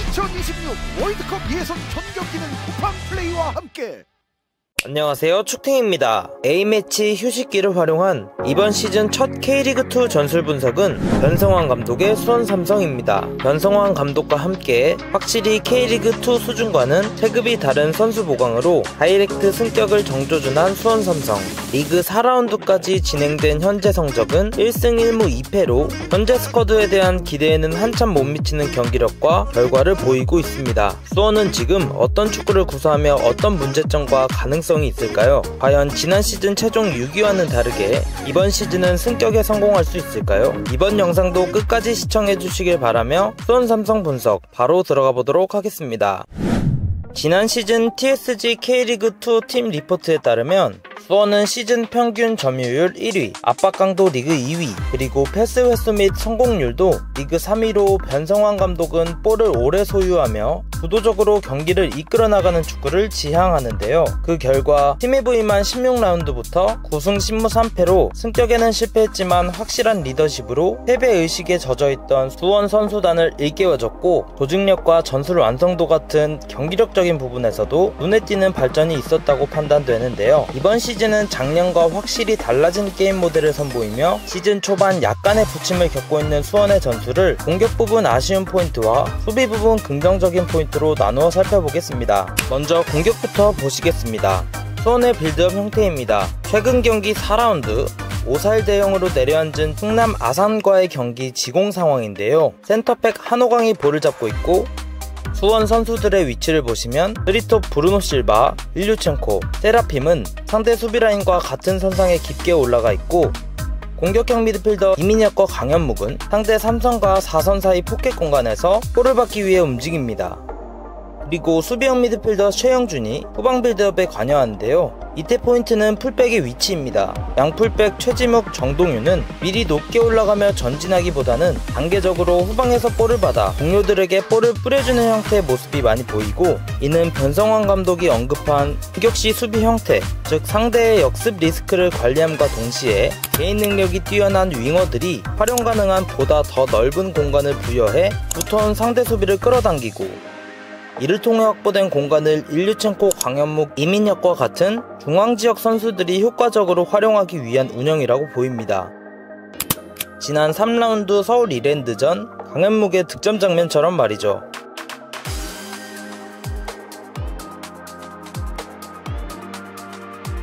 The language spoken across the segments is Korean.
2026 월드컵 예선 전격기는 쿠팡 플레이와 함께. 안녕하세요, 축팅입니다. A매치 휴식기를 활용한 이번 시즌 첫 K리그2 전술 분석은 변성환 감독의 수원삼성입니다. 변성환 감독과 함께 확실히 K리그2 수준과는 체급이 다른 선수 보강으로 다이렉트 승격을 정조준한 수원삼성. 리그 4라운드까지 진행된 현재 성적은 1승 1무 2패로 현재 스쿼드에 대한 기대에는 한참 못 미치는 경기력과 결과를 보이고 있습니다. 수원은 지금 어떤 축구를 구사하며 어떤 문제점과 가능성이 있을까요? 과연 지난 시즌 최종 6위와는 다르게 이번 시즌은 승격에 성공할 수 있을까요? 이번 영상도 끝까지 시청해주시길 바라며 수원삼성 분석 바로 들어가 보도록 하겠습니다. 지난 시즌 TSG K리그2 팀 리포트에 따르면 수원은 시즌 평균 점유율 1위, 압박 강도 리그 2위, 그리고 패스 횟수 및 성공률도 리그 3위로 변성환 감독은 볼을 오래 소유하며 주도적으로 경기를 이끌어 나가는 축구를 지향하는데요. 그 결과 팀에 부임한 16라운드부터 9승 10무 3패로 승격에는 실패했지만 확실한 리더십으로 패배의식에 젖어있던 수원 선수단을 일깨워줬고, 조직력과 전술 완성도 같은 경기력적인 부분에서도 눈에 띄는 발전이 있었다고 판단되는데요. 이번 시즌은 작년과 확실히 달라진 게임 모델을 선보이며 시즌 초반 약간의 부침을 겪고 있는 수원의 전술을 공격 부분 아쉬운 포인트와 수비 부분 긍정적인 포인트로 나누어 살펴보겠습니다. 먼저 공격부터 보시겠습니다. 수원의 빌드업 형태입니다. 최근 경기 4라운드 5-4-1 대형으로 내려앉은 충남 아산과의 경기 지공 상황인데요. 센터백 한호강이 볼을 잡고 있고, 수원 선수들의 위치를 보시면 드리톱 브루노 실바, 일류첸코, 세라핌은 상대 수비라인과 같은 선상에 깊게 올라가 있고, 공격형 미드필더 이민혁과 강현묵은 상대 3선과 4선 사이 포켓 공간에서 볼을 받기 위해 움직입니다. 그리고 수비형 미드필더 최영준이 후방 빌드업에 관여하는데요. 이때 포인트는 풀백의 위치입니다. 양풀백 최지묵, 정동윤은 미리 높게 올라가며 전진하기보다는 단계적으로 후방에서 볼을 받아 동료들에게 볼을 뿌려주는 형태의 모습이 많이 보이고, 이는 변성환 감독이 언급한 공격시 수비 형태, 즉 상대의 역습 리스크를 관리함과 동시에 개인 능력이 뛰어난 윙어들이 활용 가능한 보다 더 넓은 공간을 부여해 두터운 상대 수비를 끌어당기고, 이를 통해 확보된 공간을 일류첸코, 강현묵, 이민혁과 같은 중앙지역 선수들이 효과적으로 활용하기 위한 운영이라고 보입니다. 지난 3라운드 서울 이랜드전 강현묵의 득점 장면처럼 말이죠.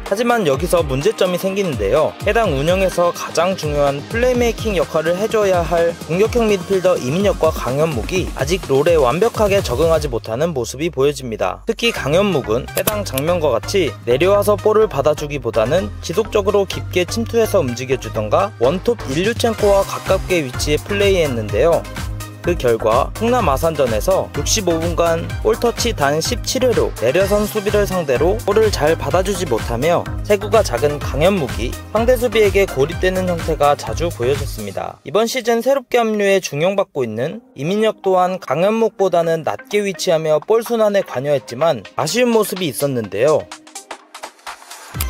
하지만 여기서 문제점이 생기는데요. 해당 운영에서 가장 중요한 플레이메이킹 역할을 해줘야 할 공격형 미드필더 이민혁과 강현묵이 아직 롤에 완벽하게 적응하지 못하는 모습이 보여집니다. 특히 강현묵은 해당 장면과 같이 내려와서 볼을 받아주기보다는 지속적으로 깊게 침투해서 움직여주던가 원톱 일류첸코와 가깝게 위치해 플레이했는데요. 그 결과 충남 아산전에서 65분간 볼터치 단 17회로 내려선 수비를 상대로 볼을 잘 받아주지 못하며 체구가 작은 강현묵이 상대 수비에게 고립되는 형태가 자주 보여졌습니다. 이번 시즌 새롭게 합류해 중용받고 있는 이민혁 또한 강현묵보다는 낮게 위치하며 볼 순환에 관여했지만 아쉬운 모습이 있었는데요.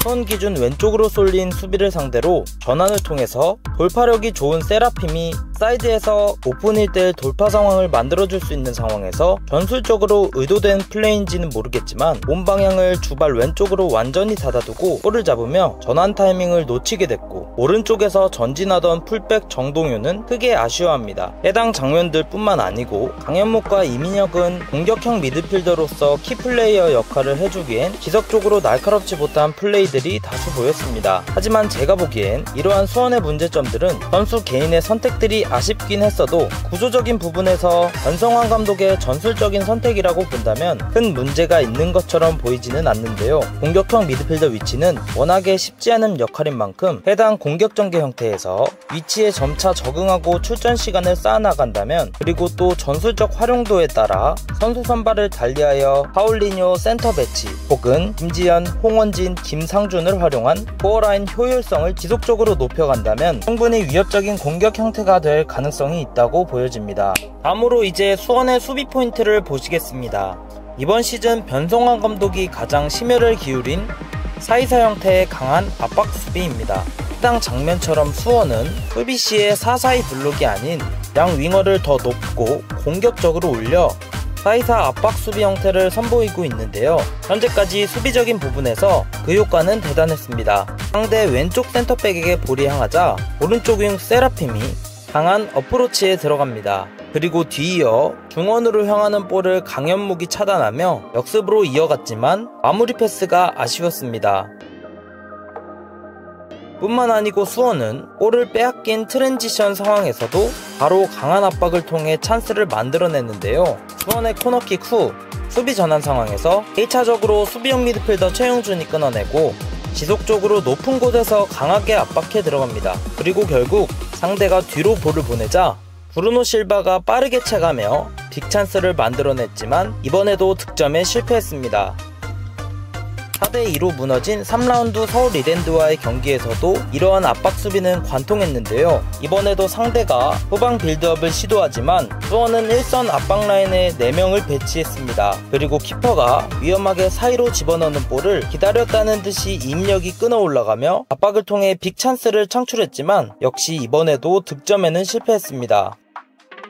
수원 기준 왼쪽으로 쏠린 수비를 상대로 전환을 통해서 돌파력이 좋은 세라핌이 사이드에서 오픈 1대1 돌파 상황을 만들어줄 수 있는 상황에서 전술적으로 의도된 플레이인지는 모르겠지만 몸 방향을 주발 왼쪽으로 완전히 닫아두고 볼을 잡으며 전환 타이밍을 놓치게 됐고, 오른쪽에서 전진하던 풀백 정동윤은 크게 아쉬워합니다. 해당 장면들 뿐만 아니고 강현묵과 이민혁은 공격형 미드필더로서 키플레이어 역할을 해주기엔 지속적으로 날카롭지 못한 플레이들이 다수 보였습니다. 하지만 제가 보기엔 이러한 수원의 문제점들은 선수 개인의 선택들이 아쉽긴 했어도 구조적인 부분에서 변성환 감독의 전술적인 선택이라고 본다면 큰 문제가 있는 것처럼 보이지는 않는데요. 공격형 미드필더 위치는 워낙에 쉽지 않은 역할인 만큼 해당 공격 전개 형태에서 위치에 점차 적응하고 출전 시간을 쌓아나간다면, 그리고 또 전술적 활용도에 따라 선수 선발을 달리하여 파울리뇨 센터 배치 혹은 김지현, 홍원진, 김상준을 활용한 코어라인 효율성을 지속적으로 높여간다면 충분히 위협적인 공격 형태가 될 가능성이 있다고 보여집니다. 다음으로 이제 수원의 수비 포인트를 보시겠습니다. 이번 시즌 변성환 감독이 가장 심혈을 기울인 4-2-4 형태의 강한 압박 수비입니다. 해당 장면처럼 수원은 수비시의 4-4-2 블록이 아닌 양 윙어를 더 높고 공격적으로 올려 4-2-4 압박 수비 형태를 선보이고 있는데요. 현재까지 수비적인 부분에서 그 효과는 대단했습니다. 상대 왼쪽 센터백에게 볼이 향하자 오른쪽 윙 세라핌이 강한 어프로치에 들어갑니다. 그리고 뒤이어 중원으로 향하는 볼을 강현묵이 차단하며 역습으로 이어갔지만 마무리 패스가 아쉬웠습니다. 뿐만 아니고 수원은 골을 빼앗긴 트랜지션 상황에서도 바로 강한 압박을 통해 찬스를 만들어냈는데요. 수원의 코너킥 후 수비 전환 상황에서 1차적으로 수비형 미드필더 최용준이 끊어내고 지속적으로 높은 곳에서 강하게 압박해 들어갑니다. 그리고 결국 상대가 뒤로 볼을 보내자 브루노 실바가 빠르게 채가며 빅찬스를 만들어냈지만 이번에도 득점에 실패했습니다. 4대2로 무너진 3라운드 서울 이랜드와의 경기에서도 이러한 압박 수비는 관통했는데요. 이번에도 상대가 후방 빌드업을 시도하지만 수원은 1선 압박 라인에 4명을 배치했습니다. 그리고 키퍼가 위험하게 사이로 집어넣는 볼을 기다렸다는 듯이 입력이 끊어 올라가며 압박을 통해 빅찬스를 창출했지만 역시 이번에도 득점에는 실패했습니다.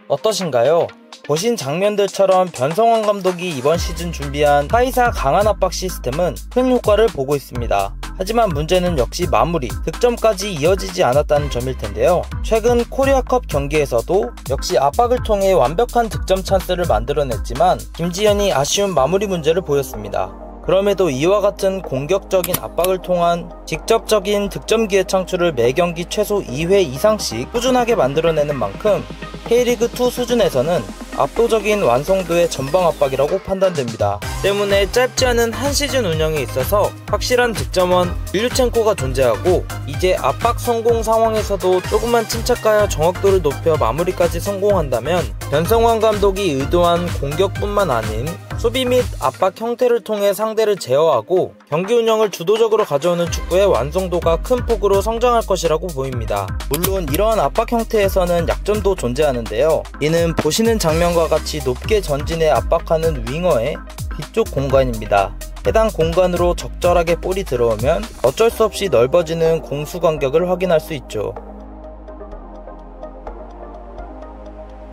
어떠신가요? 보신 장면들처럼 변성환 감독이 이번 시즌 준비한 4-2-4 강한 압박 시스템은 큰 효과를 보고 있습니다. 하지만 문제는 역시 마무리, 득점까지 이어지지 않았다는 점일 텐데요. 최근 코리아컵 경기에서도 역시 압박을 통해 완벽한 득점 찬스를 만들어냈지만 김지현이 아쉬운 마무리 문제를 보였습니다. 그럼에도 이와 같은 공격적인 압박을 통한 직접적인 득점 기회 창출을 매경기 최소 2회 이상씩 꾸준하게 만들어내는 만큼 K리그2 수준에서는 압도적인 완성도의 전방 압박이라고 판단됩니다. 때문에 짧지 않은 한 시즌 운영에 있어서 확실한 득점원 일류첸코가 존재하고 이제 압박 성공 상황에서도 조금만 침착하여 정확도를 높여 마무리까지 성공한다면 변성환 감독이 의도한 공격뿐만 아닌 수비 및 압박 형태를 통해 상대를 제어하고 경기 운영을 주도적으로 가져오는 축구의 완성도가 큰 폭으로 성장할 것이라고 보입니다. 물론 이러한 압박 형태에서는 약점도 존재하는데요. 이는 보시는 장면과 같이 높게 전진해 압박하는 윙어의 뒤쪽 공간입니다. 해당 공간으로 적절하게 볼이 들어오면 어쩔 수 없이 넓어지는 공수 간격을 확인할 수 있죠.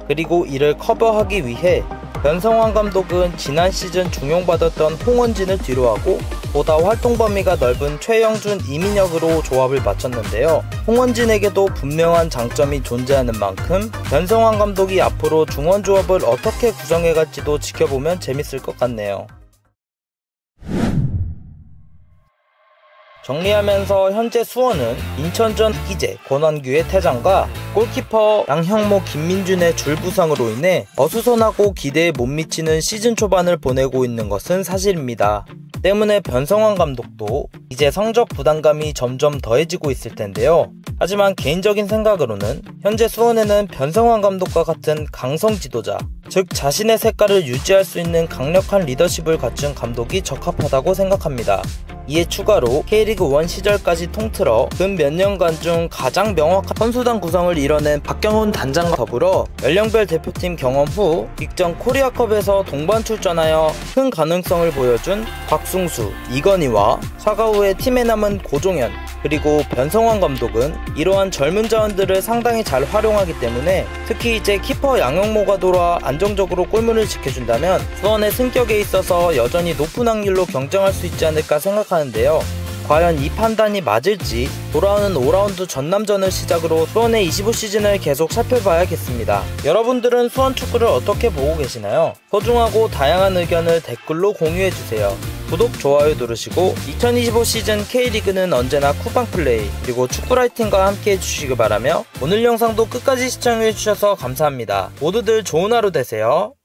그리고 이를 커버하기 위해 변성환 감독은 지난 시즌 중용받았던 홍원진을 뒤로하고 보다 활동 범위가 넓은 최영준, 이민혁으로 조합을 맞췄는데요. 홍원진에게도 분명한 장점이 존재하는 만큼 변성환 감독이 앞으로 중원 조합을 어떻게 구성해갈지도 지켜보면 재밌을 것 같네요. 정리하면서 현재 수원은 인천전 이기재, 권완규의 퇴장과 골키퍼 양형모, 김민준의 줄부상으로 인해 어수선하고 기대에 못 미치는 시즌 초반을 보내고 있는 것은 사실입니다. 때문에 변성환 감독도 이제 성적 부담감이 점점 더해지고 있을 텐데요. 하지만 개인적인 생각으로는 현재 수원에는 변성환 감독과 같은 강성 지도자, 즉 자신의 색깔을 유지할 수 있는 강력한 리더십을 갖춘 감독이 적합하다고 생각합니다. 이에 추가로 K리그1 시절까지 통틀어 근 몇 년간 중 가장 명확한 선수단 구성을 이뤄낸 박경훈 단장과 더불어 연령별 대표팀 경험 후 직전 코리아컵에서 동반 출전하여 큰 가능성을 보여준 곽승수, 이건희와 사과 후에 팀에 남은 고종현, 그리고 변성환 감독은 이러한 젊은 자원들을 상당히 잘 활용하기 때문에 특히 이제 키퍼 양형모가 돌아 안정적으로 골문을 지켜준다면 수원의 승격에 있어서 여전히 높은 확률로 경쟁할 수 있지 않을까 생각하는데요. 과연 이 판단이 맞을지 돌아오는 5라운드 전남전을 시작으로 수원의 25시즌을 계속 살펴봐야겠습니다. 여러분들은 수원 축구를 어떻게 보고 계시나요? 소중하고 다양한 의견을 댓글로 공유해주세요. 구독, 좋아요 누르시고 2025 시즌 K리그는 언제나 쿠팡플레이 그리고 축구라이팅과 함께 해주시기 바라며 오늘 영상도 끝까지 시청해주셔서 감사합니다. 모두들 좋은 하루 되세요.